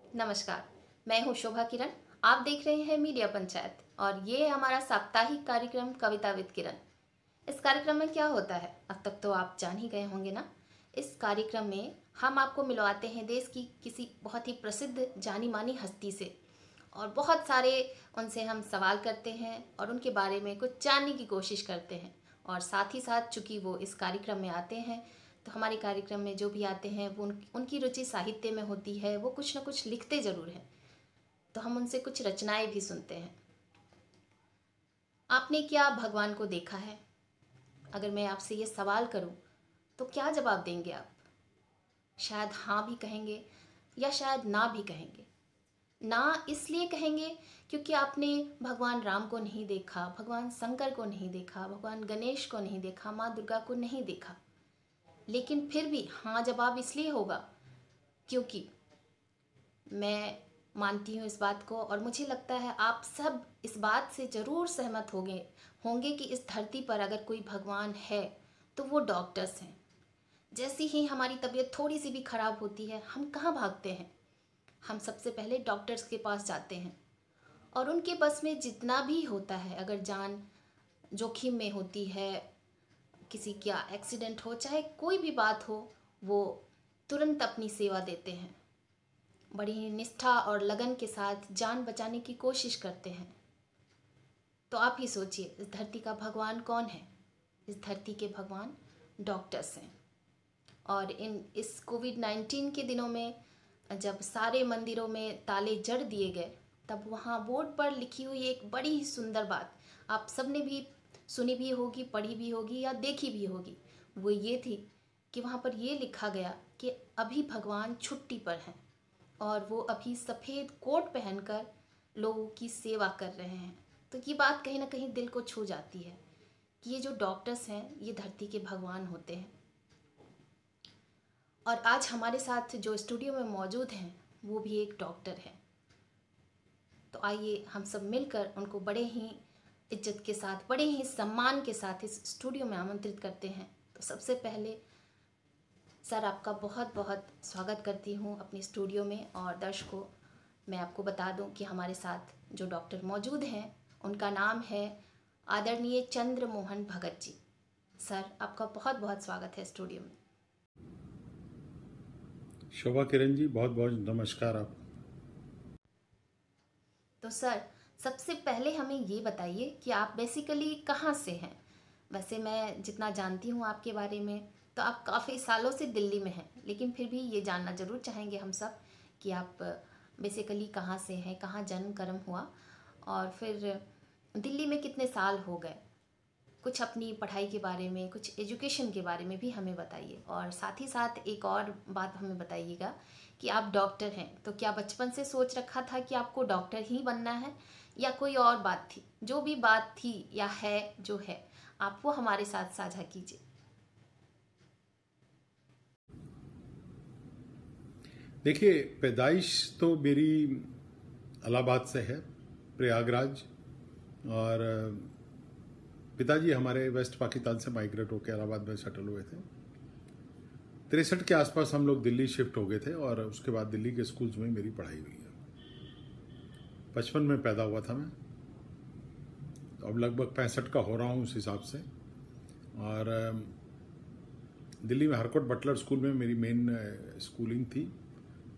नमस्कार। मैं हूँ शोभा किरण। आप देख रहे हैं मीडिया पंचायत और ये है हमारा साप्ताहिक कार्यक्रम कविता विद किरण। इस कार्यक्रम में क्या होता है अब तक तो आप जान ही गए होंगे ना। इस कार्यक्रम में हम आपको मिलवाते हैं देश की किसी बहुत ही प्रसिद्ध जानी मानी हस्ती से और बहुत सारे उनसे हम सवाल करते हैं और उनके बारे में कुछ जानने की कोशिश करते हैं। और साथ ही साथ चूंकि वो इस कार्यक्रम में आते हैं तो हमारे कार्यक्रम में जो भी आते हैं वो उनकी रुचि साहित्य में होती है, वो कुछ ना कुछ लिखते ज़रूर हैं। तो हम उनसे कुछ रचनाएं भी सुनते हैं। आपने क्या भगवान को देखा है? अगर मैं आपसे ये सवाल करूं तो क्या जवाब देंगे आप? शायद हाँ भी कहेंगे या शायद ना भी कहेंगे। ना इसलिए कहेंगे क्योंकि आपने भगवान राम को नहीं देखा, भगवान शंकर को नहीं देखा, भगवान गणेश को नहीं देखा, माँ दुर्गा को नहीं देखा। लेकिन फिर भी हाँ जवाब इसलिए होगा क्योंकि मैं मानती हूँ इस बात को और मुझे लगता है आप सब इस बात से ज़रूर सहमत होंगे कि इस धरती पर अगर कोई भगवान है तो वो डॉक्टर्स हैं। जैसे ही हमारी तबीयत थोड़ी सी भी खराब होती है हम कहाँ भागते हैं? हम सबसे पहले डॉक्टर्स के पास जाते हैं और उनके बस में जितना भी होता है, अगर जान जोखिम में होती है, किसी का एक्सीडेंट हो, चाहे कोई भी बात हो, वो तुरंत अपनी सेवा देते हैं। बड़ी ही निष्ठा और लगन के साथ जान बचाने की कोशिश करते हैं। तो आप ही सोचिए इस धरती का भगवान कौन है? इस धरती के भगवान डॉक्टर्स हैं। और इस कोविड-19 के दिनों में जब सारे मंदिरों में ताले जड़ दिए गए तब वहाँ बोर्ड पर लिखी हुई एक बड़ी ही सुंदर बात आप सबने भी सुनी भी होगी, पढ़ी भी होगी या देखी भी होगी। वो ये थी कि वहाँ पर ये लिखा गया कि अभी भगवान छुट्टी पर हैं और वो अभी सफ़ेद कोट पहनकर लोगों की सेवा कर रहे हैं। तो ये बात कहीं ना कहीं दिल को छू जाती है कि ये जो डॉक्टर्स हैं ये धरती के भगवान होते हैं। और आज हमारे साथ जो स्टूडियो में मौजूद हैं वो भी एक डॉक्टर हैं। तो आइए हम सब मिलकर उनको बड़े ही इज्जत के साथ, बड़े ही सम्मान के साथ इस स्टूडियो में आमंत्रित करते हैं। तो सबसे पहले सर आपका बहुत बहुत स्वागत करती हूँ अपने स्टूडियो में। और दर्शकों मैं आपको बता दूँ कि हमारे साथ जो डॉक्टर मौजूद हैं उनका नाम है आदरणीय चंद्र मोहन भगत जी। सर आपका बहुत बहुत स्वागत है स्टूडियो में। शोभा किरण जी बहुत बहुत नमस्कार। आप तो सर सबसे पहले हमें ये बताइए कि आप बेसिकली कहाँ से हैं? वैसे मैं जितना जानती हूँ आपके बारे में तो आप काफ़ी सालों से दिल्ली में हैं, लेकिन फिर भी ये जानना ज़रूर चाहेंगे हम सब कि आप बेसिकली कहाँ से हैं, कहाँ जन्म कर्म हुआ और फिर दिल्ली में कितने साल हो गए। कुछ अपनी पढ़ाई के बारे में, कुछ एजुकेशन के बारे में भी हमें बताइए। और साथ ही साथ एक और बात हमें बताइएगा कि आप डॉक्टर हैं तो क्या बचपन से सोच रखा था कि आपको डॉक्टर ही बनना है या कोई और बात थी? जो भी बात थी या है जो है आप वो हमारे साथ साझा कीजिए। देखिए, पैदाइश तो मेरी इलाहाबाद से है, प्रयागराज। और पिताजी हमारे वेस्ट पाकिस्तान से माइग्रेट होकर इलाहाबाद में सेटल हुए थे। 63 के आसपास हम लोग दिल्ली शिफ्ट हो गए थे और उसके बाद दिल्ली के स्कूल्स में मेरी पढ़ाई हुई है। 55 में पैदा हुआ था मैं, तो अब लगभग 65 का हो रहा हूँ उस हिसाब से। और दिल्ली में हरकोट बटलर स्कूल में मेरी मेन स्कूलिंग थी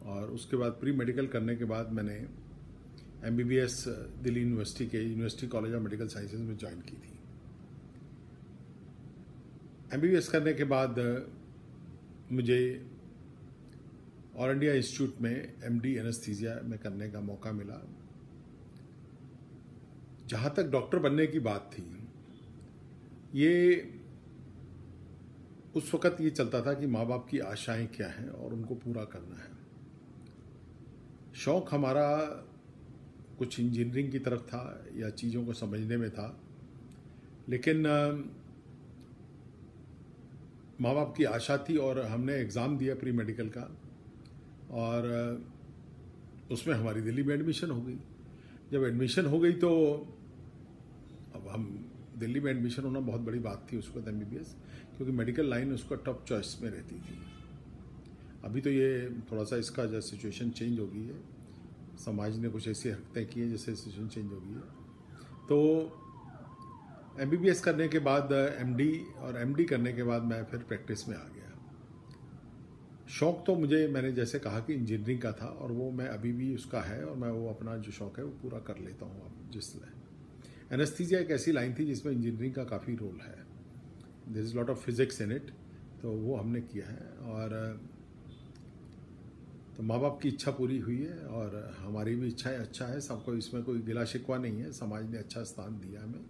और उसके बाद प्री मेडिकल करने के बाद मैंने MBBS दिल्ली यूनिवर्सिटी के university college of medical sciences में ज्वाइन की थी। MBBS करने के बाद मुझे ऑल इंडिया इंस्टीट्यूट में MD एनेस्थीसिया में करने का मौका मिला। जहाँ तक डॉक्टर बनने की बात थी, ये उस वक़्त ये चलता था कि माँ बाप की आशाएं क्या हैं और उनको पूरा करना है। शौक़ हमारा कुछ इंजीनियरिंग की तरफ था या चीज़ों को समझने में था, लेकिन माँ बाप की आशा थी और हमने एग्ज़ाम दिया प्री मेडिकल का और उसमें हमारी दिल्ली में एडमिशन हो गई। जब एडमिशन हो गई तो अब हम दिल्ली में एडमिशन होना बहुत बड़ी बात थी उस वक्त MBBS, क्योंकि मेडिकल लाइन उसका टॉप चॉइस में रहती थी। अभी तो ये थोड़ा सा इसका जो सिचुएशन चेंज हो गई है, समाज ने कुछ ऐसी हरकतें की हैं जिससे सिचुएशन चेंज हो गई है। तो MBBS करने के बाद MD और MD करने के बाद मैं फिर प्रैक्टिस में आ गया। शौक़ तो मैंने जैसे कहा कि इंजीनियरिंग का था, और वो मैं अभी भी उसका है, और मैं वो अपना जो शौक़ है वो पूरा कर लेता हूँ। अब एनेस्थीसिया एक ऐसी लाइन थी जिसमें इंजीनियरिंग का काफ़ी रोल है, there is lot of physics in it, तो वो हमने किया है। और तो माँ बाप की इच्छा पूरी हुई है, और हमारी भी इच्छा है, अच्छा है, सबको इसमें कोई गिला शिकवा नहीं है, समाज ने अच्छा स्थान दिया हमें।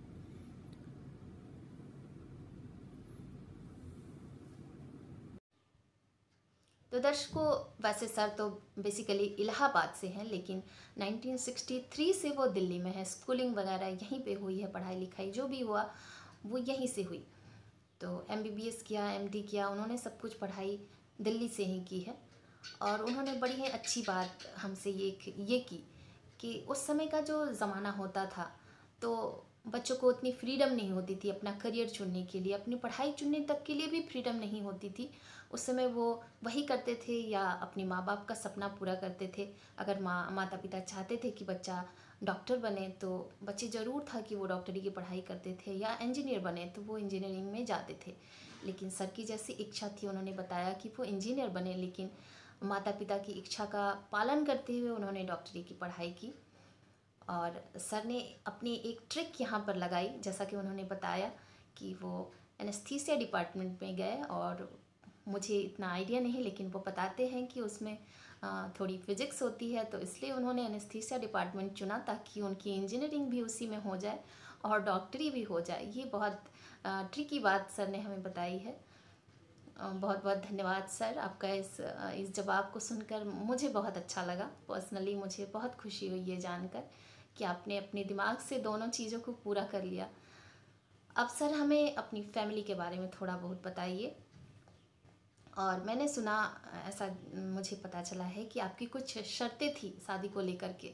तो दर्शकों, वैसे सर तो बेसिकली इलाहाबाद से हैं, लेकिन 1963 से वो दिल्ली में है। स्कूलिंग वगैरह यहीं पे हुई है, पढ़ाई लिखाई जो भी हुआ वो यहीं से हुई। तो MBBS किया, MD किया, उन्होंने सब कुछ पढ़ाई दिल्ली से ही की है। और उन्होंने बड़ी ही अच्छी बात हमसे ये की कि उस समय का जो ज़माना होता था तो बच्चों को उतनी फ्रीडम नहीं होती थी अपना करियर चुनने के लिए, अपनी पढ़ाई चुनने तक के लिए भी फ्रीडम नहीं होती थी। उस समय वो वही करते थे या अपने माँ बाप का सपना पूरा करते थे। अगर माता पिता चाहते थे कि बच्चा डॉक्टर बने तो बच्चे ज़रूर था कि वो डॉक्टरी की पढ़ाई करते थे, या इंजीनियर बने तो वो इंजीनियरिंग में जाते थे। लेकिन सर की जैसी इच्छा थी, उन्होंने बताया कि वो इंजीनियर बने, लेकिन माता पिता की इच्छा का पालन करते हुए उन्होंने डॉक्टरी की पढ़ाई की। और सर ने अपनी एक ट्रिक यहाँ पर लगाई, जैसा कि उन्होंने बताया कि वो एनेस्थीसिया डिपार्टमेंट में गए, और मुझे इतना आइडिया नहीं, लेकिन वो बताते हैं कि उसमें थोड़ी फिजिक्स होती है, तो इसलिए उन्होंने एनेस्थीसिया डिपार्टमेंट चुना ताकि उनकी इंजीनियरिंग भी उसी में हो जाए और डॉक्टरी भी हो जाए। ये बहुत ट्रिकी बात सर ने हमें बताई है। बहुत बहुत धन्यवाद सर, आपका इस जवाब को सुनकर मुझे बहुत अच्छा लगा। पर्सनली मुझे बहुत खुशी हुई ये जानकर कि आपने अपने दिमाग से दोनों चीज़ों को पूरा कर लिया। अब सर हमें अपनी फैमिली के बारे में थोड़ा बहुत बताइए। और मैंने सुना, ऐसा मुझे पता चला है कि आपकी कुछ शर्तें थी शादी को लेकर के,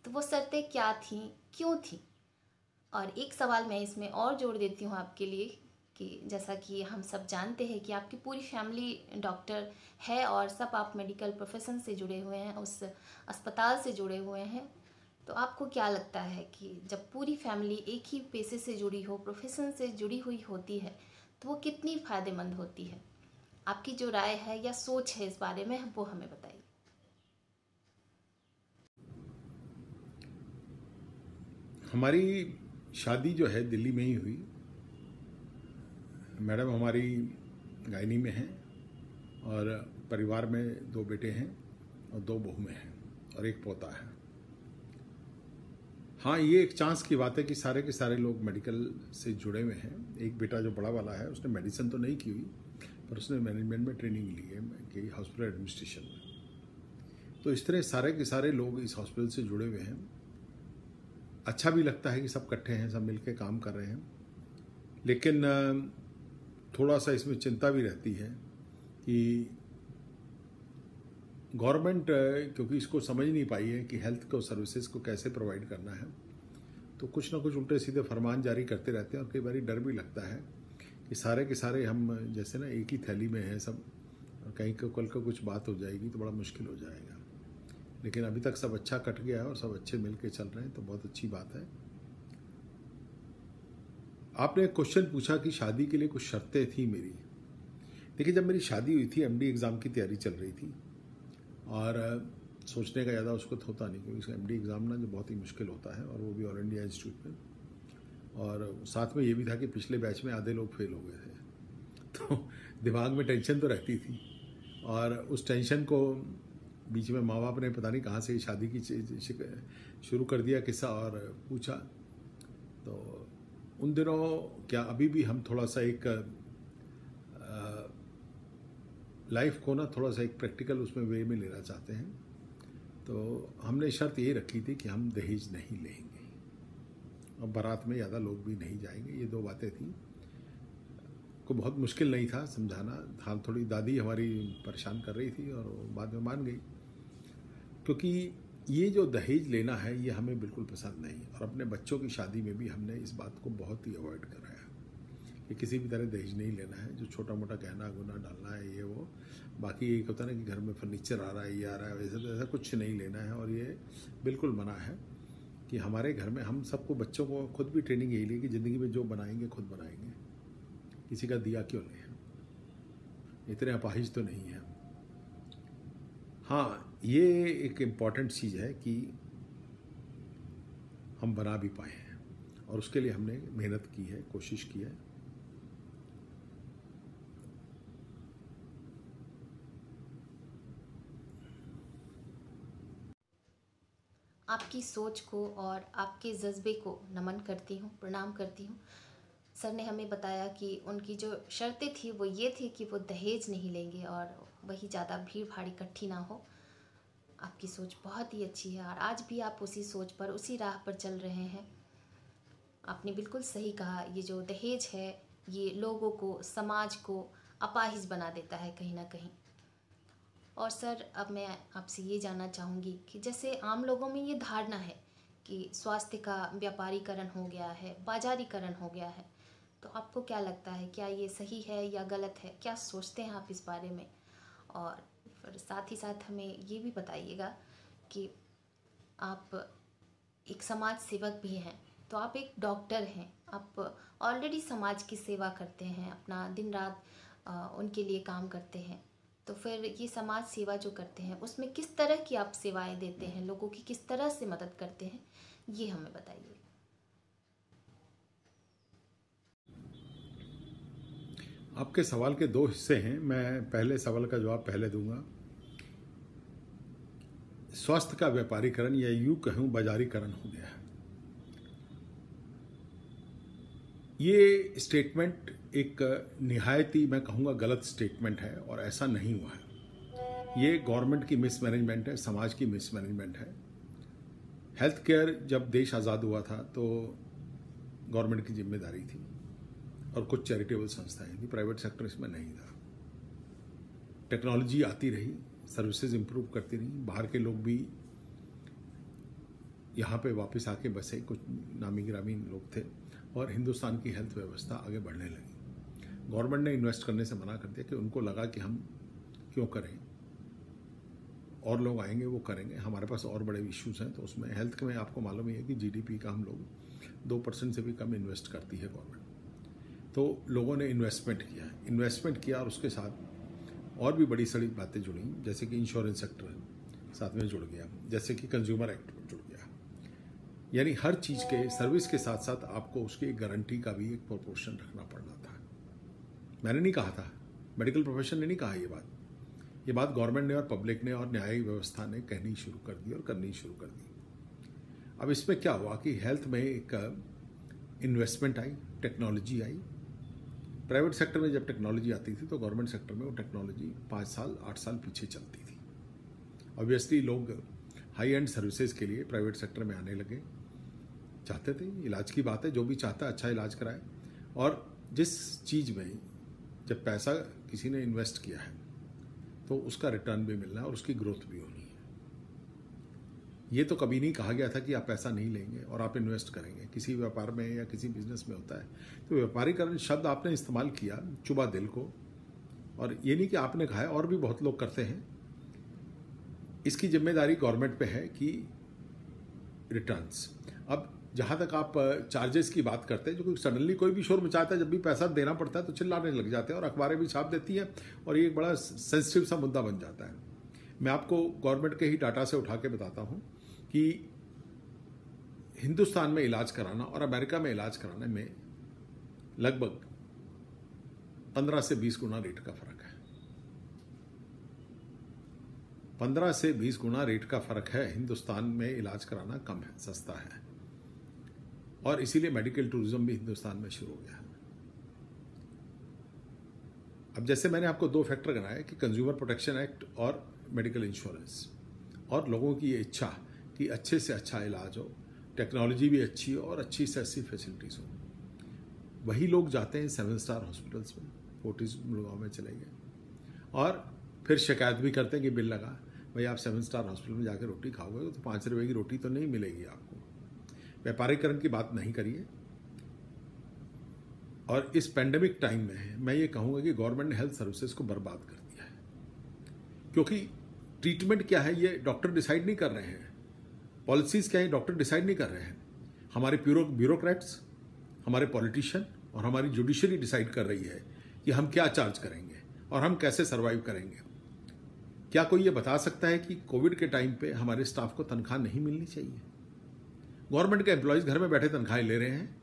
तो वो शर्तें क्या थी, क्यों थी? और एक सवाल मैं इसमें और जोड़ देती हूँ आपके लिए कि जैसा कि हम सब जानते हैं कि आपकी पूरी फैमिली डॉक्टर है और सब आप मेडिकल प्रोफेशन से जुड़े हुए हैं, उस अस्पताल से जुड़े हुए हैं, तो आपको क्या लगता है कि जब पूरी फैमिली एक ही पेशे से जुड़ी हो, प्रोफेशन से जुड़ी हुई होती है, तो वो कितनी फ़ायदेमंद होती है? आपकी जो राय है या सोच है इस बारे में, वो हमें बताइए। हमारी शादी जो है दिल्ली में ही हुई। मैडम हमारी गायनी में हैं, और परिवार में 2 बेटे हैं और 2 बहुएं हैं और 1 पोता है। हाँ, ये एक चांस की बात है कि सारे के सारे लोग मेडिकल से जुड़े हुए हैं। एक बेटा जो बड़ा वाला है उसने मेडिसिन तो नहीं की हुई, पर उसने मैनेजमेंट में ट्रेनिंग ली है कि हॉस्पिटल एडमिनिस्ट्रेशन में। तो इस तरह सारे के सारे लोग इस हॉस्पिटल से जुड़े हुए हैं। अच्छा भी लगता है कि सब इकट्ठे हैं, सब मिलकर काम कर रहे हैं, लेकिन थोड़ा सा इसमें चिंता भी रहती है कि गवर्नमेंट क्योंकि इसको समझ नहीं पाई है कि हेल्थ को सर्विसेज को कैसे प्रोवाइड करना है, तो कुछ ना कुछ उल्टे सीधे फरमान जारी करते रहते हैं। और कई बार डर भी लगता है कि सारे के सारे हम जैसे ना एक ही थैली में हैं सब, और कहीं कल को कुछ बात हो जाएगी तो बड़ा मुश्किल हो जाएगा। लेकिन अभी तक सब अच्छा कट गया है और सब अच्छे मिल के चल रहे हैं, तो बहुत अच्छी बात है। आपने क्वेश्चन पूछा कि शादी के लिए कुछ शर्तें थी मेरी। देखिए, जब मेरी शादी हुई थी, MD एग्ज़ाम की तैयारी चल रही थी, और सोचने का ज़्यादा उसको होता नहीं, क्योंकि MD एग्ज़ाम ना जो बहुत ही मुश्किल होता है, और वो भी ऑल इंडिया इंस्टीट्यूट में। और साथ में ये भी था कि पिछले बैच में आधे लोग फेल हो गए थे, तो दिमाग में टेंशन तो रहती थी। और उस टेंशन को बीच में माँ बाप ने पता नहीं कहाँ से शादी की शुरू कर दिया किस्सा, और पूछा। तो उन दिनों क्या अभी भी हम थोड़ा सा एक लाइफ को ना थोड़ा सा एक प्रैक्टिकल उसमें वे में लेना चाहते हैं। तो हमने शर्त ये रखी थी कि हम दहेज नहीं लेंगे और बारात में ज़्यादा लोग भी नहीं जाएंगे। ये 2 बातें थी। को बहुत मुश्किल नहीं था समझाना। हाँ, थोड़ी दादी हमारी परेशान कर रही थी और बाद में मान गई, क्योंकि ये जो दहेज लेना है ये हमें बिल्कुल पसंद नहीं। और अपने बच्चों की शादी में भी हमने इस बात को बहुत ही अवॉइड कराया। कि किसी भी तरह दहेज नहीं लेना है। जो छोटा मोटा गहना गुना डालना है ये वो, बाकी एक होता है ना कि घर में फर्नीचर आ रहा है, ये आ रहा है, वैसे तो ऐसा कुछ नहीं लेना है। और ये बिल्कुल मना है कि हमारे घर में हम सबको, बच्चों को खुद भी ट्रेनिंग यही ली कि ज़िंदगी में जो बनाएंगे खुद बनाएंगे, किसी का दिया क्यों लें, इतने अपाहिज तो नहीं है। हाँ, ये एक इम्पॉर्टेंट चीज़ है कि हम बना भी पाए हैं और उसके लिए हमने मेहनत की है, कोशिश की है। आपकी सोच को और आपके जज्बे को नमन करती हूँ, प्रणाम करती हूँ। सर ने हमें बताया कि उनकी जो शर्तें थी वो ये थी कि वो दहेज नहीं लेंगे और वही ज़्यादा भीड़ भाड़ इकट्ठी ना हो। आपकी सोच बहुत ही अच्छी है और आज भी आप उसी सोच पर, उसी राह पर चल रहे हैं। आपने बिल्कुल सही कहा, ये जो दहेज है ये लोगों को, समाज को अपाहिज बना देता है कहीं ना कहीं। और सर, अब मैं आपसे ये जानना चाहूँगी कि जैसे आम लोगों में ये धारणा है कि स्वास्थ्य का व्यापारीकरण हो गया है, बाजारीकरण हो गया है, तो आपको क्या लगता है, क्या ये सही है या गलत है? क्या सोचते हैं आप इस बारे में? और फिर साथ ही साथ हमें ये भी बताइएगा कि आप एक समाज सेवक भी हैं, तो आप एक डॉक्टर हैं, आप ऑलरेडी समाज की सेवा करते हैं, अपना दिन रात उनके लिए काम करते हैं। तो फिर ये समाज सेवा जो करते हैं उसमें किस तरह की आप सेवाएं देते हैं, लोगों की किस तरह से मदद करते हैं, ये हमें बताइए। आपके सवाल के दो हिस्से हैं। मैं पहले सवाल का जवाब पहले दूंगा। स्वास्थ्य का व्यापारीकरण या यूं कहूं बाजारीकरण हो गया है, ये स्टेटमेंट एक निहायती, मैं कहूँगा, गलत स्टेटमेंट है और ऐसा नहीं हुआ है। ये गवर्नमेंट की मिसमैनेजमेंट है, समाज की मिसमैनेजमेंट है। हेल्थ केयर जब देश आज़ाद हुआ था तो गवर्नमेंट की जिम्मेदारी थी और कुछ चैरिटेबल संस्थाएं थी, प्राइवेट सेक्टर इसमें नहीं था। टेक्नोलॉजी आती रही, सर्विसेज इंप्रूव करती रही, बाहर के लोग भी यहाँ पे वापस आके बसे, कुछ नामी ग्रामीण लोग थे और हिंदुस्तान की हेल्थ व्यवस्था आगे बढ़ने लगी। गवर्नमेंट ने इन्वेस्ट करने से मना कर दिया कि उनको लगा कि हम क्यों करें, और लोग आएंगे वो करेंगे, हमारे पास और बड़े इश्यूज हैं। तो उसमें हेल्थ में आपको मालूम ही है कि जीडीपी का हम लोग 2% से भी कम इन्वेस्ट करती है गवर्नमेंट। तो लोगों ने इन्वेस्टमेंट किया और उसके साथ और भी बड़ी सड़ी बातें जुड़ी, जैसे कि इंश्योरेंस सेक्टर साथ में जुड़ गया, जैसे कि कंज्यूमर एक्ट जुड़ गया। यानी हर चीज़ के, सर्विस के साथ साथ आपको उसकी एक गारंटी का भी एक प्रोपोर्शन रखना पड़ना था। मैंने नहीं कहा था, मेडिकल प्रोफेशन ने नहीं कहा ये बात गवर्नमेंट ने और पब्लिक ने और न्यायिक व्यवस्था ने कहनी शुरू कर दी और करनी शुरू कर दी। अब इसमें क्या हुआ कि हेल्थ में एक इन्वेस्टमेंट आई, टेक्नोलॉजी आई। प्राइवेट सेक्टर में जब टेक्नोलॉजी आती थी तो गवर्नमेंट सेक्टर में वो टेक्नोलॉजी 5 साल 8 साल पीछे चलती थी। ऑब्वियसली लोग हाई एंड सर्विसेज के लिए प्राइवेट सेक्टर में आने लगे, चाहते थे, इलाज की बात है, जो भी चाहता है अच्छा इलाज कराए। और जिस चीज़ में जब पैसा किसी ने इन्वेस्ट किया है तो उसका रिटर्न भी मिलना है और उसकी ग्रोथ भी होनी है। ये तो कभी नहीं कहा गया था कि आप पैसा नहीं लेंगे और आप इन्वेस्ट करेंगे। किसी व्यापार में या किसी बिजनेस में होता है तो व्यापारीकरण शब्द आपने इस्तेमाल किया, चुबा दिल को। और ये नहीं कि आपने कहा है, और भी बहुत लोग करते हैं। इसकी जिम्मेदारी गवर्नमेंट पे है कि रिटर्न्स। अब जहाँ तक आप चार्जेस की बात करते हैं, जो कोई सडनली कोई भी शोर मचाता है, जब भी पैसा देना पड़ता है तो चिल्लाने लग जाते हैं और अखबारें भी छाप देती हैं और ये एक बड़ा सेंसिटिव सा मुद्दा बन जाता है। मैं आपको गवर्नमेंट के ही डाटा से उठा के बताता हूँ कि हिंदुस्तान में इलाज कराना और अमेरिका में इलाज कराने में लगभग 15 से 20 गुना रेट का फर्क है। 15 से 20 गुना रेट का फर्क है। हिंदुस्तान में इलाज कराना कम है, सस्ता है, और इसीलिए मेडिकल टूरिज्म भी हिंदुस्तान में शुरू हो गया है। अब जैसे मैंने आपको 2 फैक्टर गिनाए कि कंज्यूमर प्रोटेक्शन एक्ट और मेडिकल इंश्योरेंस, और लोगों की ये इच्छा कि अच्छे से अच्छा इलाज हो, टेक्नोलॉजी भी अच्छी हो और अच्छी से अच्छी फैसिलिटीज़ हो, वही लोग जाते हैं 7 स्टार हॉस्पिटल्स में। फोर्टिस गुड़गांव में चले गए और फिर शिकायत भी करते हैं कि बिल लगा। भाई आप 7 स्टार हॉस्पिटल में जाकर रोटी खाओगे तो 5 रुपये की रोटी तो नहीं मिलेगी आपको। व्यापारीकरण की बात नहीं करिए। और इस पेंडेमिक टाइम में मैं ये कहूँगा कि गवर्नमेंट ने हेल्थ सर्विसेज को बर्बाद कर दिया है, क्योंकि ट्रीटमेंट क्या है ये डॉक्टर डिसाइड नहीं कर रहे हैं, पॉलिसीज़ क्या है डॉक्टर डिसाइड नहीं कर रहे हैं, हमारे ब्यूरोक्रेट्स, हमारे पॉलिटिशियन और हमारी जुडिशरी डिसाइड कर रही है कि हम क्या चार्ज करेंगे और हम कैसे सर्वाइव करेंगे। क्या कोई ये बता सकता है कि कोविड के टाइम पे हमारे स्टाफ को तनख्वाह नहीं मिलनी चाहिए? गवर्नमेंट के एम्प्लॉयज़ घर में बैठे तनख्वाहें ले रहे हैं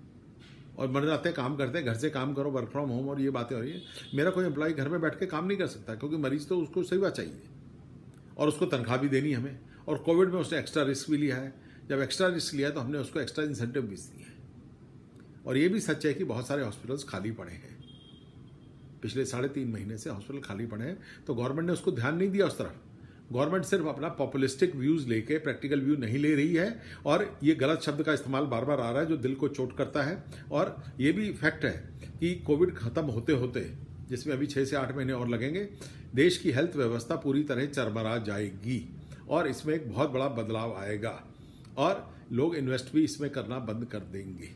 और मर जाते हैं, काम करते हैं, घर से काम करो, वर्क फ्रॉम होम, और ये बातें हो रही है। मेरा कोई एम्प्लॉय घर में बैठ के काम नहीं कर सकता, क्योंकि मरीज तो उसको सेवा चाहिए और उसको तनख्वाह भी देनी हमें, और कोविड में उसने एक्स्ट्रा रिस्क भी लिया है। जब एक्स्ट्रा रिस्क लिया तो हमने उसको एक्स्ट्रा इंसेंटिव भी दिए हैं। और ये भी सच है कि बहुत सारे हॉस्पिटल्स खाली पड़े हैं, पिछले 3.5 महीने से हॉस्पिटल खाली पड़े हैं, तो गवर्नमेंट ने उसको ध्यान नहीं दिया उस तरफ। गवर्नमेंट सिर्फ अपना पॉपुलिस्टिक व्यूज लेके प्रैक्टिकल व्यू नहीं ले रही है, और ये गलत शब्द का इस्तेमाल बार बार आ रहा है जो दिल को चोट करता है। और ये भी फैक्ट है कि कोविड खत्म होते होते, जिसमें अभी 6 से 8 महीने और लगेंगे, देश की हेल्थ व्यवस्था पूरी तरह चरमरा जाएगी और इसमें एक बहुत बड़ा बदलाव आएगा और लोग इन्वेस्ट भी इसमें करना बंद कर देंगे।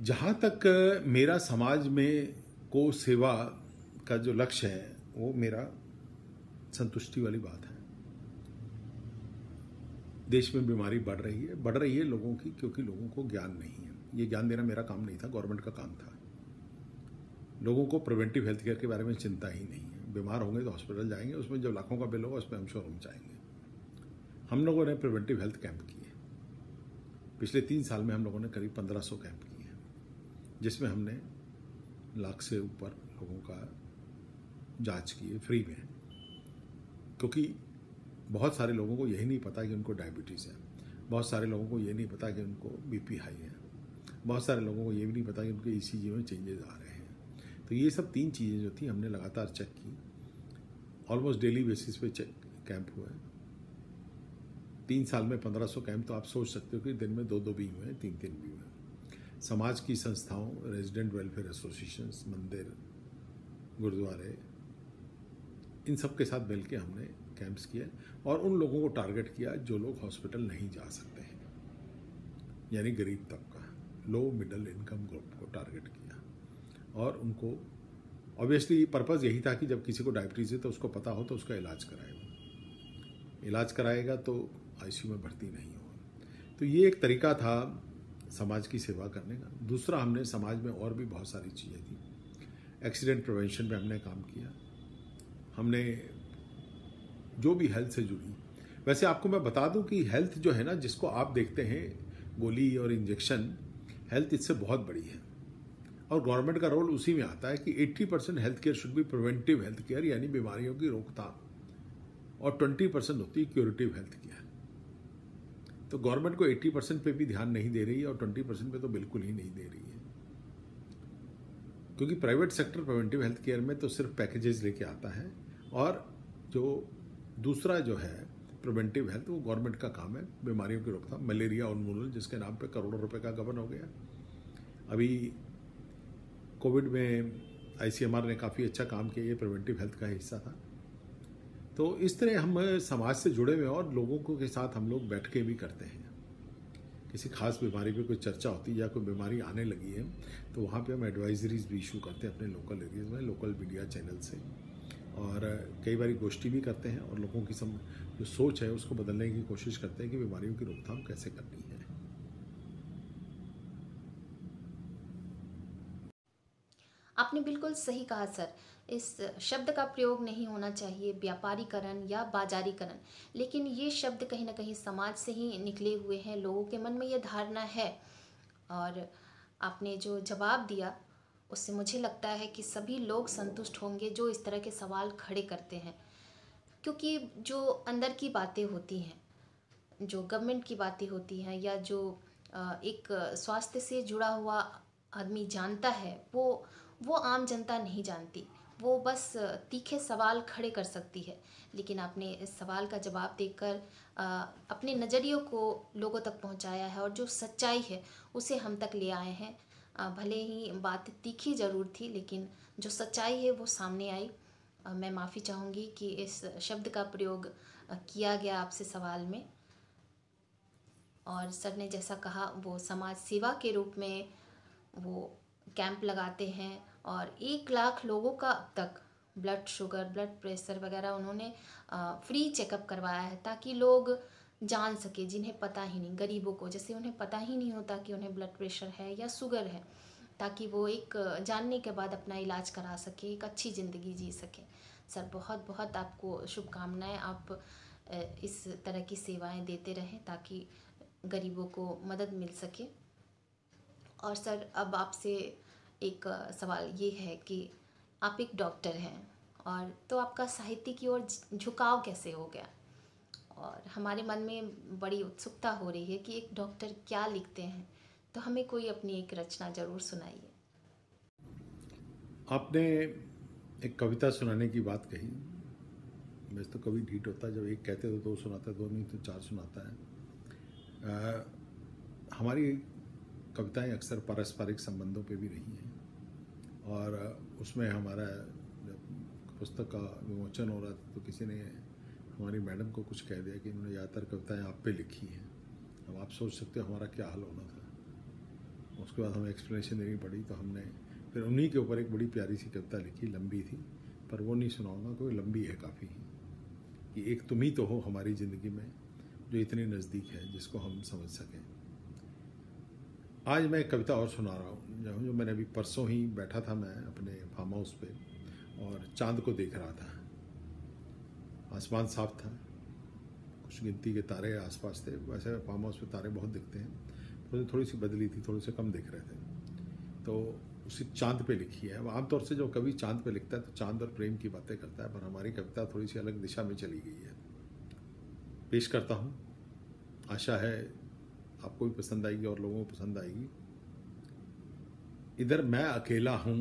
जहाँ तक मेरा समाज में को सेवा का जो लक्ष्य है, वो मेरा संतुष्टि वाली बात है। देश में बीमारी बढ़ रही है लोगों की, क्योंकि लोगों को ज्ञान नहीं है। ये ज्ञान देना मेरा काम नहीं था, गवर्नमेंट का काम था। लोगों को प्रिवेंटिव हेल्थ केयर के बारे में चिंता ही नहीं है। बीमार होंगे तो हॉस्पिटल जाएंगे, उसमें जब लाखों का बिल होगा उसमें हम शोरूम जाएंगे। हम लोगों ने प्रिवेंटिव हेल्थ कैंप किए, पिछले 3 साल में हम लोगों ने करीब 1500 कैंप किए, जिसमें हमने 1 लाख से ऊपर लोगों का जांच किए फ्री में, क्योंकि बहुत सारे लोगों को यही नहीं पता कि उनको डायबिटीज़ है, बहुत सारे लोगों को ये नहीं पता कि उनको बीपी हाई है, बहुत सारे लोगों को ये भी नहीं पता कि उनके ईसीजी में चेंजेस आ रहे हैं। तो ये सब 3 चीज़ें जो थी हमने लगातार चेक की। ऑलमोस्ट डेली बेसिस पे चेक कैंप हुए। 3 साल में 1500 कैंप, तो आप सोच सकते हो कि दिन में 2-2 भी हुए, 3-3 भी हुए। समाज की संस्थाओं, रेजिडेंट वेलफेयर एसोसिएशंस, मंदिर, गुरुद्वारे, इन सब के साथ मिल के हमने कैंप्स किए और उन लोगों को टारगेट किया जो लोग हॉस्पिटल नहीं जा सकते हैं, यानी गरीब तबका, लो मिडिल इनकम ग्रुप को टारगेट किया। और उनको ऑब्वियसली पर्पज़ यही था कि जब किसी को डायबिटीज़ है तो उसको पता हो तो उसका इलाज कराएगा, इलाज कराएगा तो आईसीयू में भर्ती नहीं होगा। तो ये एक तरीका था समाज की सेवा करने का। दूसरा, हमने समाज में और भी बहुत सारी चीज़ें थी। एक्सीडेंट प्रिवेंशन पे हमने काम किया। हमने जो भी हेल्थ से जुड़ी, वैसे आपको मैं बता दूं कि हेल्थ जो है ना, जिसको आप देखते हैं गोली और इंजेक्शन, हेल्थ इससे बहुत बड़ी है और गवर्नमेंट का रोल उसी में आता है कि 80% health care should be preventive health care, यानी बीमारियों की रोकथाम, और 20% होती है क्यूरेटिव हेल्थ केयर। तो गवर्नमेंट को 80% पे भी ध्यान नहीं दे रही है और 20% पे तो बिल्कुल ही नहीं दे रही है, क्योंकि private sector preventive health care में तो सिर्फ पैकेजेस लेके आता है, और जो दूसरा जो है प्रिवेंटिव हेल्थ, वो गवर्नमेंट का काम है। बीमारियों की रोकथाम, मलेरिया उन्मूलन, जिसके नाम पे करोड़ों रुपए का गबन हो गया। अभी कोविड में आईसीएमआर ने काफ़ी अच्छा काम किया, ये प्रिवेंटिव हेल्थ का हिस्सा था। तो इस तरह हम समाज से जुड़े हुए और लोगों के साथ हम लोग बैठ के भी करते हैं। किसी खास बीमारी पे कोई चर्चा होती है या कोई बीमारी आने लगी है तो वहाँ पे हम एडवाइजरीज भी इशू करते हैं अपने लोकल एरियाज में, लोकल मीडिया चैनल से, और कई बार गोष्ठी भी करते हैं और लोगों की जो सोच है उसको बदलने की कोशिश करते हैं कि बीमारियों की रोकथाम कैसे करनी है। आपने बिल्कुल सही कहा सर। इस शब्द का प्रयोग नहीं होना चाहिए व्यापारीकरण या बाजारीकरण, लेकिन ये शब्द कहीं ना कहीं समाज से ही निकले हुए हैं, लोगों के मन में ये धारणा है। और आपने जो जवाब दिया उससे मुझे लगता है कि सभी लोग संतुष्ट होंगे जो इस तरह के सवाल खड़े करते हैं, क्योंकि जो अंदर की बातें होती हैं, जो गवर्नमेंट की बातें होती हैं, या जो एक स्वास्थ्य से जुड़ा हुआ आदमी जानता है, वो आम जनता नहीं जानती। वो बस तीखे सवाल खड़े कर सकती है। लेकिन आपने इस सवाल का जवाब देकर अपने नज़रियों को लोगों तक पहुंचाया है और जो सच्चाई है उसे हम तक ले आए हैं। भले ही बात तीखी ज़रूर थी, लेकिन जो सच्चाई है वो सामने आई। मैं माफ़ी चाहूँगी कि इस शब्द का प्रयोग किया गया आपसे सवाल में। और सर ने जैसा कहा वो समाज सेवा के रूप में वो कैंप लगाते हैं और 1 लाख लोगों का अब तक ब्लड शुगर, ब्लड प्रेशर वगैरह उन्होंने फ्री चेकअप करवाया है, ताकि लोग जान सके जिन्हें पता ही नहीं, गरीबों को जैसे उन्हें पता ही नहीं होता कि उन्हें ब्लड प्रेशर है या शुगर है, ताकि वो एक जानने के बाद अपना इलाज करा सके, एक अच्छी ज़िंदगी जी सके। सर बहुत बहुत आपको शुभकामनाएं, आप इस तरह की सेवाएं देते रहें ताकि गरीबों को मदद मिल सके। और सर अब आपसे एक सवाल ये है कि आप एक डॉक्टर हैं, और तो आपका साहित्य की ओर झुकाव कैसे हो गया? और हमारे मन में बड़ी उत्सुकता हो रही है कि एक डॉक्टर क्या लिखते हैं, तो हमें कोई अपनी एक रचना ज़रूर सुनाइए। आपने एक कविता सुनाने की बात कही। वैसे तो कवि ढीठ होता है, जब एक कहते तो 2 सुनाता है, 2 नहीं तो 4 सुनाता है। हमारी कविताएं अक्सर पारस्परिक संबंधों पे भी रही हैं, और उसमें हमारा जब पुस्तक का विमोचन हो रहा था तो किसी ने हमारी मैडम को कुछ कह दिया कि इन्होंने ज़्यादातर कविताएं आप पे लिखी हैं। अब आप सोच सकते हो हमारा क्या हाल होना था। उसके बाद हमें एक्सप्लेनेशन देनी पड़ी, तो हमने फिर उन्हीं के ऊपर एक बड़ी प्यारी सी कविता लिखी, लंबी थी पर वो नहीं सुनाऊंगा क्योंकि लंबी है काफ़ी, कि एक तुम ही तो हो हमारी ज़िंदगी में जो इतनी नज़दीक है जिसको हम समझ सकें। आज मैं एक कविता और सुना रहा हूँ जो मैंने अभी परसों ही बैठा था मैं अपने फार्म हाउस पे और चांद को देख रहा था। आसमान साफ था, कुछ गिनती के तारे आसपास थे। वैसे फार्म हाउस पे तारे बहुत दिखते हैं, थोड़ी सी बदली थी, थोड़े से कम दिख रहे थे। तो उसी चांद पे लिखी है। आमतौर से जो कवि चांद पे लिखता है तो चांद और प्रेम की बातें करता है, पर हमारी कविता थोड़ी सी अलग दिशा में चली गई है। पेश करता हूँ, आशा है आपको भी पसंद आएगी और लोगों को पसंद आएगी। इधर मैं अकेला हूं,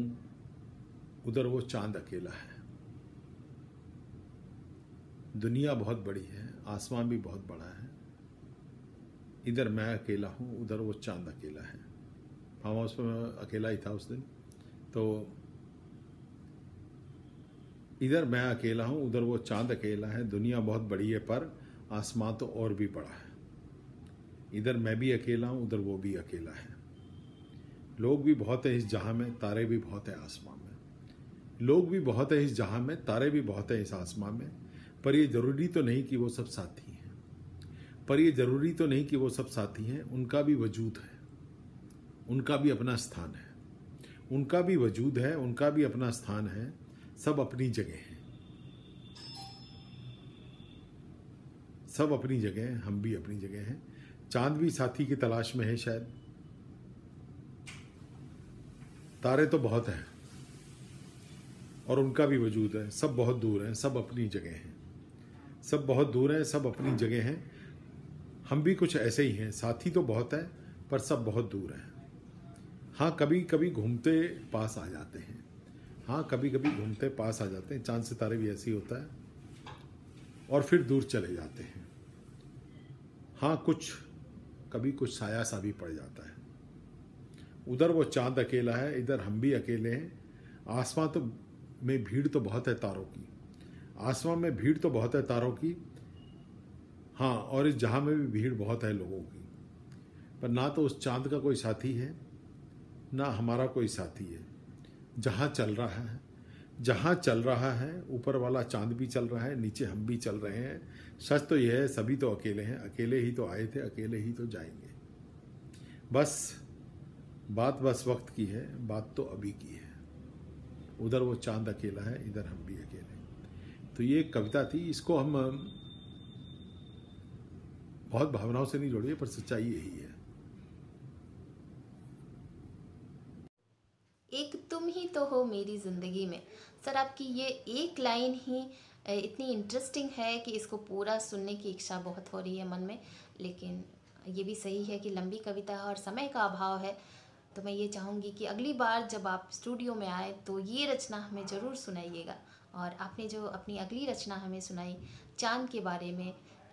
उधर वो चांद अकेला है। दुनिया बहुत बड़ी है, आसमान भी बहुत बड़ा है। इधर मैं अकेला हूं, उधर वो चांद अकेला है। फार्म हाउस में मैं अकेला ही था उस दिन। तो इधर मैं अकेला हूं, उधर वो चांद अकेला है। दुनिया बहुत बड़ी है पर आसमान तो और भी बड़ा है। इधर मैं भी अकेला हूं, उधर वो भी अकेला है। लोग भी बहुत है इस जहां में, तारे भी बहुत है आसमान में। लोग भी बहुत है इस जहां में, तारे भी बहुत है इस आसमान में। पर ये जरूरी तो नहीं कि वो सब साथी हैं। पर ये जरूरी तो नहीं कि वो सब साथी हैं। उनका भी वजूद है, उनका भी अपना स्थान है। उनका भी वजूद है, उनका भी अपना स्थान है। सब अपनी जगह हैं, सब अपनी जगह हैं, हम भी अपनी जगह हैं। चांद भी साथी की तलाश में है शायद। तारे तो बहुत हैं और उनका भी वजूद है। सब बहुत दूर हैं, सब अपनी जगह हैं। सब बहुत दूर हैं, सब अपनी जगह हैं। हम भी कुछ ऐसे ही हैं, साथी तो बहुत हैं पर सब बहुत दूर हैं। हाँ, कभी कभी घूमते पास आ जाते हैं। हाँ, कभी कभी घूमते पास आ जाते हैं। चांद सितारे भी ऐसे ही होता है, और फिर दूर चले जाते हैं। हाँ, कभी कुछ साया सा भी पड़ जाता है। उधर वो चांद अकेला है, इधर हम भी अकेले हैं। आसमान तो में भीड़ तो बहुत है तारों की। आसमान में भीड़ तो बहुत है तारों की। हाँ, और इस जहां में भी भीड़ बहुत है लोगों की। पर ना तो उस चांद का कोई साथी है, ना हमारा कोई साथी है। जहां चल रहा है, जहां चल रहा है, ऊपर वाला चांद भी चल रहा है, नीचे हम भी चल रहे हैं। सच तो यह है, सभी तो अकेले हैं। अकेले ही तो आए थे, अकेले ही तो जाएंगे। बात बस वक्त की है, बात तो अभी की है। उधर वो चांद अकेला है, इधर हम भी अकेले। तो ये एक कविता थी। इसको हम बहुत भावनाओं से नहीं जोड़िए, पर सच्चाई यही है। एक तुम ही तो हो मेरी ज़िंदगी में। सर आपकी ये एक लाइन ही इतनी इंटरेस्टिंग है कि इसको पूरा सुनने की इच्छा बहुत हो रही है मन में। लेकिन ये भी सही है कि लंबी कविता है और समय का अभाव है। तो मैं ये चाहूँगी कि अगली बार जब आप स्टूडियो में आए तो ये रचना हमें ज़रूर सुनाइएगा। और आपने जो अपनी अगली रचना हमें सुनाई चाँद के बारे में,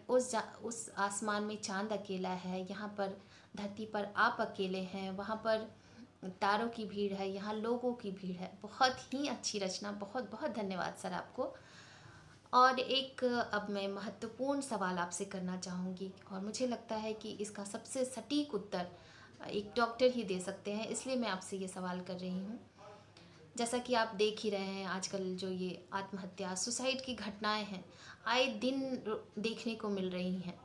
उस आसमान में चाँद अकेला है, यहाँ पर धरती पर आप अकेले हैं, वहाँ पर तारों की भीड़ है, यहाँ लोगों की भीड़ है। बहुत ही अच्छी रचना। बहुत बहुत धन्यवाद सर आपको। और एक अब मैं महत्वपूर्ण सवाल आपसे करना चाहूँगी, और मुझे लगता है कि इसका सबसे सटीक उत्तर एक डॉक्टर ही दे सकते हैं, इसलिए मैं आपसे ये सवाल कर रही हूँ। जैसा कि आप देख ही रहे हैं, आजकल जो ये आत्महत्या, सुसाइड की घटनाएं हैं, आए दिन देखने को मिल रही हैं,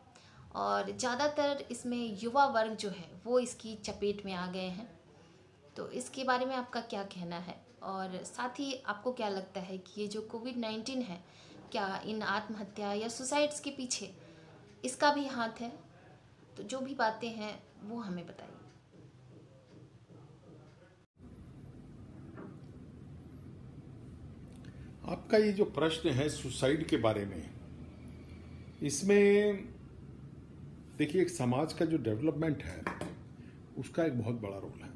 और ज़्यादातर इसमें युवा वर्ग जो है वो इसकी चपेट में आ गए हैं। तो इसके बारे में आपका क्या कहना है, और साथ ही आपको क्या लगता है कि ये जो कोविड-19 है, क्या इन आत्महत्या या सुसाइड्स के पीछे इसका भी हाथ है? तो जो भी बातें हैं वो हमें बताइए। आपका ये जो प्रश्न है सुसाइड के बारे में, इसमें देखिए एक समाज का जो डेवलपमेंट है उसका एक बहुत बड़ा रोल है।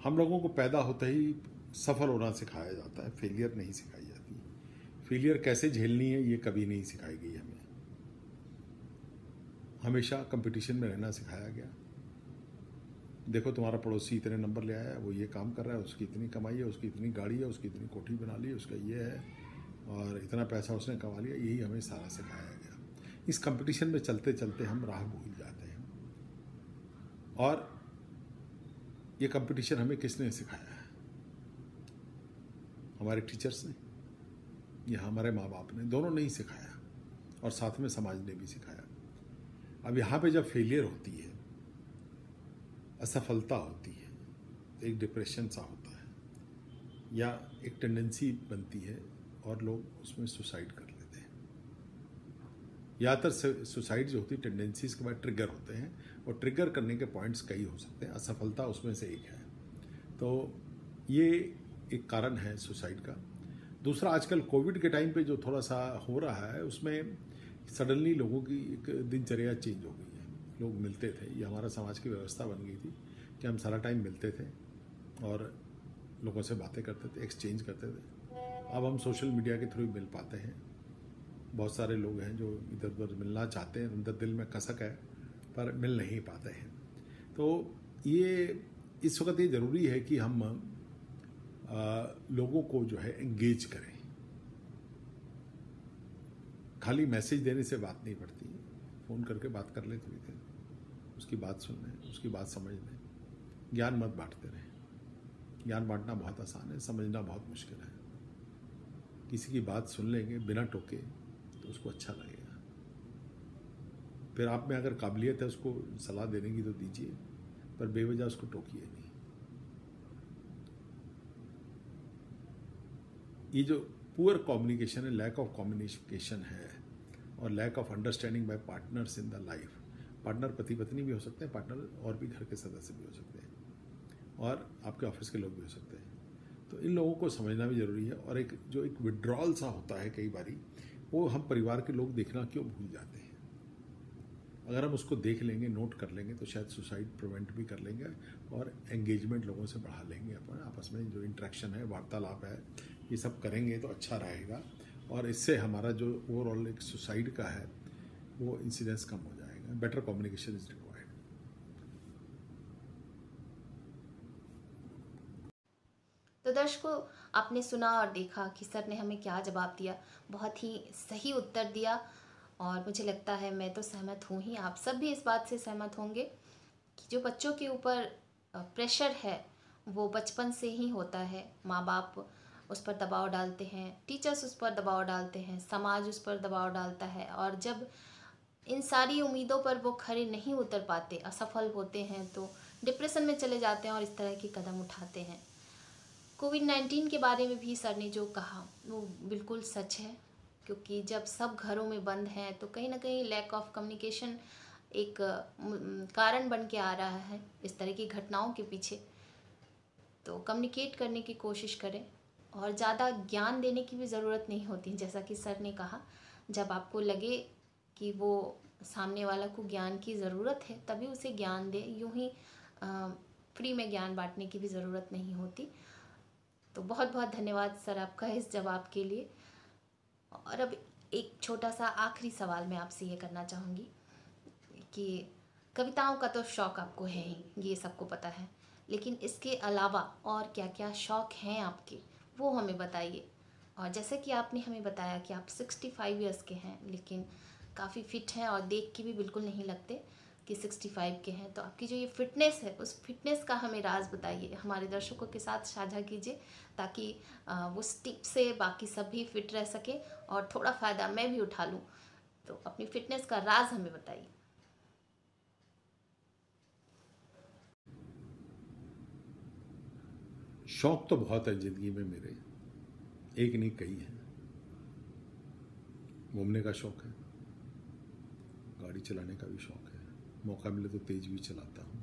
हम लोगों को पैदा होते ही सफल होना सिखाया जाता है, फेलियर नहीं सिखाई जाती। फेलियर कैसे झेलनी है ये कभी नहीं सिखाई गई हमें। हमेशा कंपटीशन में रहना सिखाया गया। देखो तुम्हारा पड़ोसी इतने नंबर ले आया है, वो ये काम कर रहा है, उसकी इतनी कमाई है, उसकी इतनी गाड़ी है, उसकी इतनी कोठी बना ली, उसका ये है, और इतना पैसा उसने कमा लिया। यही हमें सारा सिखाया गया। इस कंपटीशन में चलते चलते हम राह भूल जाते हैं। और ये कंपटीशन हमें किसने सिखाया है? हमारे टीचर्स ने या हमारे माँ बाप ने? दोनों ने ही सिखाया, और साथ में समाज ने भी सिखाया। अब यहाँ पे जब फेलियर होती है, असफलता होती है, तो एक डिप्रेशन सा होता है या एक टेंडेंसी बनती है और लोग उसमें सुसाइड कर लेते हैं। ज़्यादातर सुसाइड जो होती है टेंडेंसीज के बाद ट्रिगर होते हैं, और ट्रिगर करने के पॉइंट्स कई हो सकते हैं, असफलता उसमें से एक है। तो ये एक कारण है सुसाइड का। दूसरा, आजकल कोविड के टाइम पे जो थोड़ा सा हो रहा है, उसमें सडनली लोगों की एक दिनचर्या चेंज हो गई है। लोग मिलते थे, ये हमारा समाज की व्यवस्था बन गई थी कि हम सारा टाइम मिलते थे और लोगों से बातें करते थे, एक्सचेंज करते थे। अब हम सोशल मीडिया के थ्रू मिल पाते हैं। बहुत सारे लोग हैं जो इधर उधर मिलना चाहते हैं, उनका दिल में कसक है पर मिल नहीं पाते हैं। तो ये इस वक्त ये ज़रूरी है कि हम लोगों को जो है एंगेज करें। खाली मैसेज देने से बात नहीं बढ़ती। फ़ोन करके बात कर ले थोड़ी देर, उसकी बात सुन लें, उसकी बात समझ लें। ज्ञान मत बांटते रहें। ज्ञान बांटना बहुत आसान है, समझना बहुत मुश्किल है। किसी की बात सुन लेंगे बिना टोके तो उसको अच्छा लगेगा। फिर आप में अगर काबिलियत है उसको सलाह देने की तो दीजिए, पर बेवजह उसको टोकिए नहीं। ये जो पुअर कम्युनिकेशन है, लैक ऑफ कम्युनिकेशन है, और lack of understanding by partners in the life. Partner पति पत्नी भी हो सकते हैं, पार्टनर और भी घर के सदस्य भी हो सकते हैं, और आपके ऑफिस के लोग भी हो सकते हैं। तो इन लोगों को समझना भी ज़रूरी है। और एक जो एक विड्रॉल सा होता है कई बारी, वो हम परिवार के लोग देखना क्यों भूल जाते हैं। अगर हम उसको देख लेंगे, नोट कर लेंगे, तो शायद सुसाइड प्रिवेंट भी कर लेंगे, और एंगेजमेंट लोगों से बढ़ा लेंगे। अपन आपस में जो इंटरेक्शन है, वार्तालाप है, ये सब करेंगे तो अच्छा रहेगा। और इससे हमारा जो ओवरऑल एक सुसाइड का है वो इंसिडेंस कम हो जाएगा। Better communication is required. तो दर्शकों, आपने सुना और देखा कि सर ने हमें क्या जवाब दिया। बहुत ही सही उत्तर दिया, और मुझे लगता है, मैं तो सहमत हूँ ही, आप सब भी इस बात से सहमत होंगे कि जो बच्चों के ऊपर प्रेशर है वो बचपन से ही होता है। माँ बाप उस पर दबाव डालते हैं, टीचर्स उस पर दबाव डालते हैं, समाज उस पर दबाव डालता है, और जब इन सारी उम्मीदों पर वो खरे नहीं उतर पाते, असफल होते हैं, तो डिप्रेशन में चले जाते हैं और इस तरह के कदम उठाते हैं। कोविड-19 के बारे में भी सर ने जो कहा वो बिल्कुल सच है, क्योंकि जब सब घरों में बंद हैं तो कहीं ना कहीं लैक ऑफ कम्युनिकेशन एक कारण बन के आ रहा है इस तरह की घटनाओं के पीछे। तो कम्युनिकेट करने की कोशिश करें, और ज़्यादा ज्ञान देने की भी ज़रूरत नहीं होती। जैसा कि सर ने कहा, जब आपको लगे कि वो सामने वाला को ज्ञान की ज़रूरत है तभी उसे ज्ञान दे। यूँ ही फ्री में ज्ञान बांटने की भी ज़रूरत नहीं होती। तो बहुत बहुत धन्यवाद सर आपका इस जवाब के लिए। और अब एक छोटा सा आखिरी सवाल मैं आपसे ये करना चाहूँगी कि कविताओं का तो शौक़ आपको है ही, ये सबको पता है, लेकिन इसके अलावा और क्या क्या शौक़ हैं आपके, वो हमें बताइए। और जैसे कि आपने हमें बताया कि आप 65 इयर्स के हैं, लेकिन काफ़ी फिट हैं और देख के भी बिल्कुल नहीं लगते कि 65 के हैं। तो आपकी जो ये फिटनेस है, उस फिटनेस का हमें राज बताइए, हमारे दर्शकों के साथ साझा कीजिए, ताकि उस टिप से बाकी सब भी फिट रह सके और थोड़ा फ़ायदा मैं भी उठा लूँ। तो अपनी फिटनेस का राज हमें बताइए। शौक तो बहुत है ज़िंदगी में मेरे, एक नहीं कई हैं। घूमने का शौक है, गाड़ी चलाने का भी शौक है, मौका मिले तो तेज़ भी चलाता हूँ।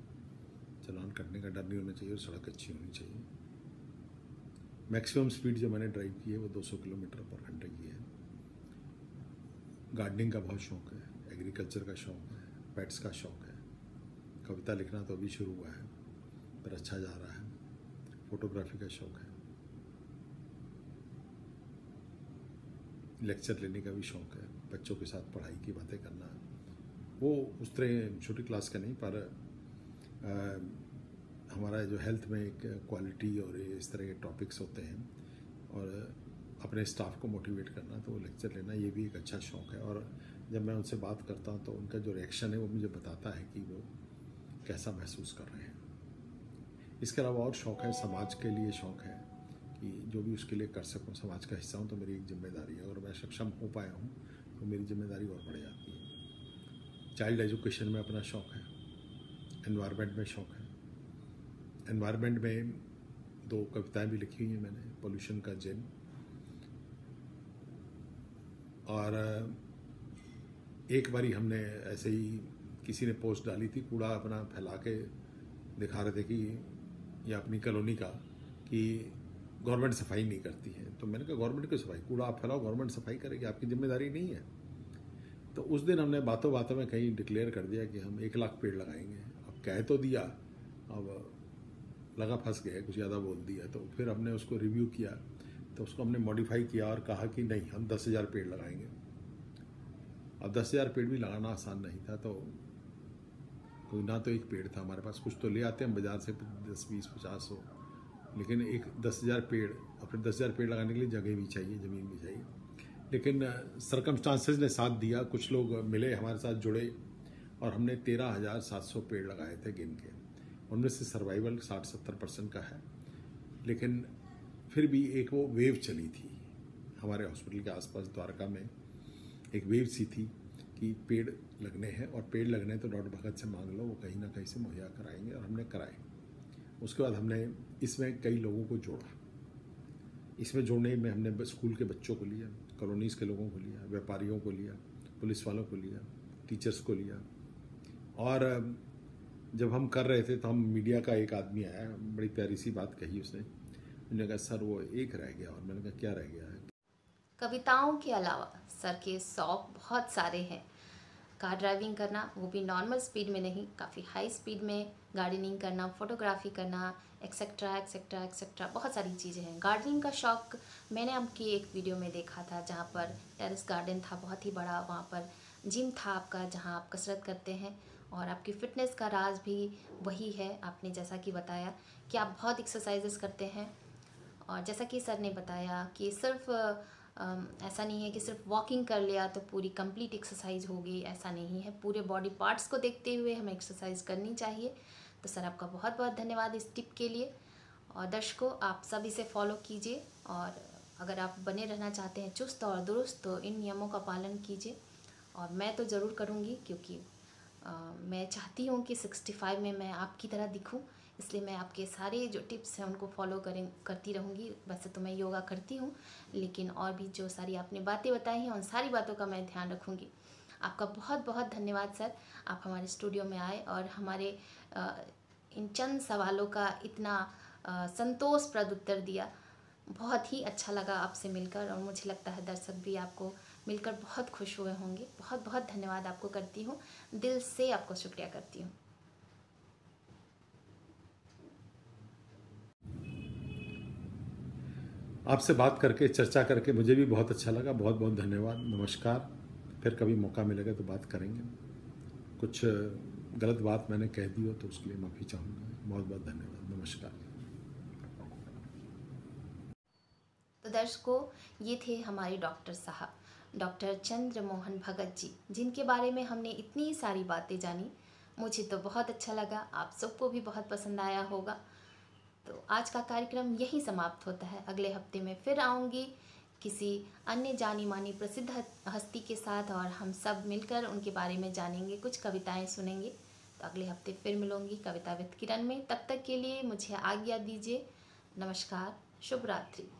चलान करने का डर नहीं होना चाहिए और सड़क अच्छी होनी चाहिए। मैक्सिमम स्पीड जो मैंने ड्राइव की है वो 200 किलोमीटर पर घंटे की है। गार्डनिंग का बहुत शौक है, एग्रीकल्चर का शौक है, पेट्स का शौक है। कविता लिखना तो अभी शुरू हुआ है पर अच्छा जा रहा है। फोटोग्राफी का शौक है, लेक्चर लेने का भी शौक है, बच्चों के साथ पढ़ाई की बातें करना। वो उस तरह छोटी क्लास का नहीं, पर हमारा जो हेल्थ में एक क्वालिटी और इस तरह के टॉपिक्स होते हैं और अपने स्टाफ को मोटिवेट करना, तो वो लेक्चर लेना ये भी एक अच्छा शौक है। और जब मैं उनसे बात करता हूँ तो उनका जो रिएक्शन है वो मुझे बताता है कि वो कैसा महसूस कर रहे हैं। इसके अलावा और शौक है, समाज के लिए शौक है कि जो भी उसके लिए कर सकूं, समाज का हिस्सा हूं तो मेरी एक जिम्मेदारी है और मैं सक्षम हो पाया हूं तो मेरी जिम्मेदारी और बढ़ जाती है। चाइल्ड एजुकेशन में अपना शौक है, एनवायरनमेंट में शौक है। एनवायरनमेंट में 2 कविताएं भी लिखी हुई हैं मैंने, पोल्यूशन का जिन, और एक बारी हमने ऐसे ही किसी ने पोस्ट डाली थी, कूड़ा अपना फैला के दिखा रहे थे कि या अपनी कॉलोनी का, कि गवर्नमेंट सफाई नहीं करती है। तो मैंने कहा गवर्नमेंट की सफाई, कूड़ा आप फैलाओ, गवर्नमेंट सफाई करेगी, आपकी जिम्मेदारी नहीं है। तो उस दिन हमने बातों बातों में कहीं डिक्लेयर कर दिया कि हम 1 लाख पेड़ लगाएंगे। अब कह तो दिया, अब लगा फंस गए, कुछ ज़्यादा बोल दिया। तो फिर हमने उसको रिव्यू किया, तो उसको हमने मॉडिफाई किया और कहा कि नहीं, हम 10,000 पेड़ लगाएंगे। अब 10,000 पेड़ भी लगाना आसान नहीं था, तो कोई ना तो एक पेड़ था हमारे पास, कुछ तो ले आते हैं बाजार से 10, 20, 50, 100, लेकिन एक 10,000 पेड़, और फिर 10,000 पेड़ लगाने के लिए जगह भी चाहिए, ज़मीन भी चाहिए। लेकिन सर्कमस्टांसेस ने साथ दिया, कुछ लोग मिले हमारे साथ जुड़े और हमने 13,700 पेड़ लगाए थे गिन के। उनमें से सर्वाइवल 60-70% का है, लेकिन फिर भी एक वो वेव चली थी हमारे हॉस्पिटल के आसपास द्वारका में, एक वेव सी थी कि पेड़ लगने हैं, और पेड़ लगने तो डॉक्टर भगत से मांग लो, वो कहीं ना कहीं से मुहैया कराएंगे, और हमने कराए। उसके बाद हमने इसमें कई लोगों को जोड़ा। इसमें जोड़ने में हमने स्कूल के बच्चों को लिया, कॉलोनीज़ के लोगों को लिया, व्यापारियों को लिया, पुलिस वालों को लिया, टीचर्स को लिया। और जब हम कर रहे थे तो हम मीडिया का एक आदमी आया, बड़ी प्यारी सी बात कही उसने। उन्होंने कहा सर वो एक रह गया। और मैंने कहा क्या रह गया है? कविताओं के अलावा सर के शौक बहुत सारे हैं। कार ड्राइविंग करना, वो भी नॉर्मल स्पीड में नहीं, काफ़ी हाई स्पीड में, गार्डनिंग करना, फोटोग्राफी करना, एक्सेट्रा एक्सेट्रा एक्सेट्रा, बहुत सारी चीज़ें हैं। गार्डनिंग का शौक मैंने आपकी एक वीडियो में देखा था, जहाँ पर टेरेस गार्डन था बहुत ही बड़ा, वहाँ पर जिम था आपका, जहाँ आप कसरत करते हैं। और आपकी फ़िटनेस का राज भी वही है, आपने जैसा कि बताया कि आप बहुत एक्सरसाइजेस करते हैं। और जैसा कि सर ने बताया कि सिर्फ ऐसा नहीं है कि सिर्फ वॉकिंग कर लिया तो पूरी कंप्लीट एक्सरसाइज होगी, ऐसा नहीं है। पूरे बॉडी पार्ट्स को देखते हुए हमें एक्सरसाइज करनी चाहिए। तो सर आपका बहुत बहुत धन्यवाद इस टिप के लिए। और दर्शकों, आप सब इसे फॉलो कीजिए, और अगर आप बने रहना चाहते हैं चुस्त और दुरुस्त, तो इन नियमों का पालन कीजिए। और मैं तो ज़रूर करूँगी, क्योंकि मैं चाहती हूँ कि 65 में मैं आपकी तरह दिखूँ, इसलिए मैं आपके सारे जो टिप्स हैं उनको फॉलो करती रहूँगी। वैसे तो मैं योगा करती हूँ, लेकिन और भी जो सारी आपने बातें बताई हैं उन सारी बातों का मैं ध्यान रखूँगी। आपका बहुत बहुत धन्यवाद सर, आप हमारे स्टूडियो में आए और हमारे इन चंद सवालों का इतना संतोषप्रद उत्तर दिया। बहुत ही अच्छा लगा आपसे मिलकर, और मुझे लगता है दर्शक भी आपको मिलकर बहुत खुश हुए होंगे। बहुत बहुत धन्यवाद आपको करती हूँ, दिल से आपको शुक्रिया करती हूँ। आपसे बात करके, चर्चा करके मुझे भी बहुत अच्छा लगा। बहुत बहुत धन्यवाद, नमस्कार। फिर कभी मौका मिलेगा तो बात करेंगे। कुछ गलत बात मैंने कह दी हो तो उसके लिए माफ़ी चाहूँगा। बहुत बहुत धन्यवाद, नमस्कार। तो तो दर्शकों, ये थे हमारे डॉक्टर साहब, डॉक्टर चंद्र मोहन भगत जी, जिनके बारे में हमने इतनी सारी बातें जानी। मुझे तो बहुत अच्छा लगा, आप सबको भी बहुत पसंद आया होगा। तो आज का कार्यक्रम यहीं समाप्त होता है। अगले हफ्ते में फिर आऊँगी किसी अन्य जानी मानी प्रसिद्ध हस्ती के साथ, और हम सब मिलकर उनके बारे में जानेंगे, कुछ कविताएं सुनेंगे। तो अगले हफ्ते फिर मिलूंगी कविता विद किरण में। तब तक के लिए मुझे आज्ञा दीजिए। नमस्कार, शुभ रात्रि।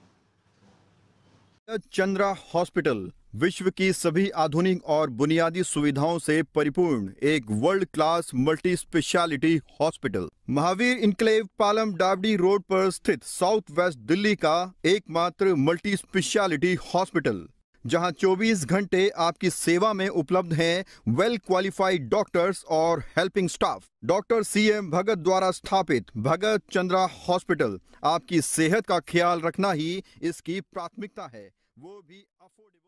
चंद्रा हॉस्पिटल विश्व की सभी आधुनिक और बुनियादी सुविधाओं से परिपूर्ण एक world class multi specialty hospital, Mahavir enclave Palam डावडी रोड पर स्थित साउथ वेस्ट दिल्ली का एकमात्र मल्टी स्पेशलिटी हॉस्पिटल, जहां 24 घंटे आपकी सेवा में उपलब्ध हैं वेल क्वालिफाइड डॉक्टर्स और हेल्पिंग स्टाफ। डॉक्टर CM भगत द्वारा स्थापित भगत चंद्रा हॉस्पिटल आपकी सेहत का ख्याल रखना ही इसकी प्राथमिकता है, वो भी अफोर्डेबल।